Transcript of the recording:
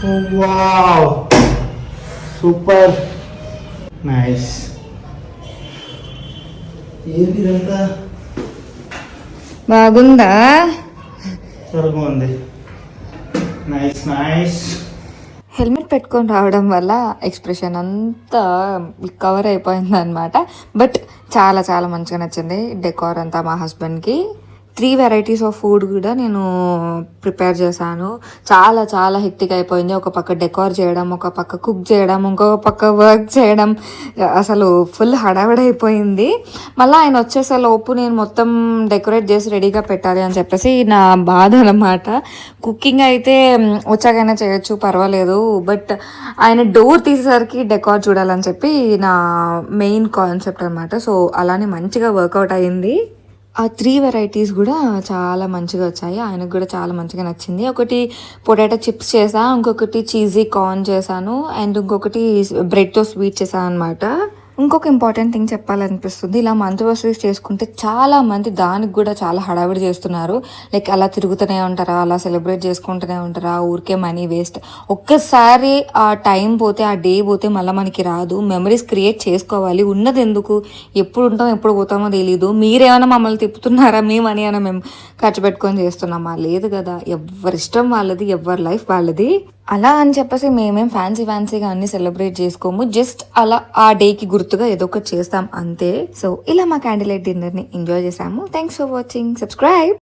Wow super nice. ఏంటి ఇదంతా బాగుందా? చాలా బాగుంది. Nice nice. హెల్మెట్ పెట్టుకొని రావడం వల్ల ఎక్స్ప్రెషన్ అంతా కవర్ అయిపోయింది అనమాట. బట్ చాలా చాలా మంచిగా నచ్చింది డెకార్ అంతా. మా హస్బెండ్కి 3 వెరైటీస్ ఆఫ్ ఫుడ్ కూడా నేను ప్రిపేర్ చేశాను. చాలా చాలా హెక్టిక్ అయిపోయింది. ఒక పక్క డెకార్ చేయడం, ఒక పక్క కుక్ చేయడం, ఇంకొక పక్క వర్క్ చేయడం, అసలు ఫుల్ హడావిడైపోయింది. మళ్ళీ ఆయన వచ్చేసే లోపు నేను మొత్తం డెకరేట్ చేసి రెడీగా పెట్టాలి అని చెప్పేసి నా బాధ అనమాట. కుకింగ్ అయితే వచ్చాకైనా చేయొచ్చు, పర్వాలేదు. బట్ ఆయన డోర్ తీసేసరికి డెకార్ చూడాలని చెప్పి నా మెయిన్ కాన్సెప్ట్ అనమాట. సో అలానే మంచిగా వర్కౌట్ అయ్యింది. ఆ 3 వెరైటీస్ కూడా చాలా మంచిగా వచ్చాయి. ఆయనకు కూడా చాలా మంచిగా నచ్చింది. ఒకటి పొటాటో చిప్స్ చేసా, ఇంకొకటి చీజీ కార్న్ చేశాను, అండ్ ఇంకొకటి బ్రెడ్తో స్వీట్ చేశాను అనమాట. ఇంకొక ఇంపార్టెంట్ థింగ్ చెప్పాలనిపిస్తుంది. ఇలా మంత్ వర్సరీస్ చేసుకుంటే చాలా మంది దానికి కూడా చాలా హడావిడి చేస్తున్నారు. లైక్ అలా తిరుగుతూనే ఉంటారా, అలా సెలబ్రేట్ చేసుకుంటూనే ఉంటారా, ఊరికే మనీ వేస్ట్. ఒక్కసారి ఆ టైం పోతే, ఆ డే పోతే మళ్ళీ మనకి రాదు. మెమరీస్ క్రియేట్ చేసుకోవాలి. ఉన్నది ఎందుకు, ఎప్పుడు ఉంటాం ఎప్పుడు పోతామో తెలీదు. మీరేమైనా మమ్మల్ని తిప్పుతున్నారా? మీ మనీ అయినా మేము ఖర్చు పెట్టుకొని చేస్తున్నామా? లేదు కదా. ఎవరి ఇష్టం వాళ్ళది, ఎవరి లైఫ్ వాళ్ళది. అలా అని చెప్పేసి మేమేం ఫ్యాన్సీగా అన్ని సెలబ్రేట్ చేసుకోము. జస్ట్ అలా ఆ డేకి గుర్తుగా ఏదో ఒకటి చేస్తాం అంతే. సో ఇలా మా క్యాండిల్ లైట్ డిన్నర్ని ఎంజాయ్ చేసాము. Thanks for watching. సబ్స్క్రైబ్.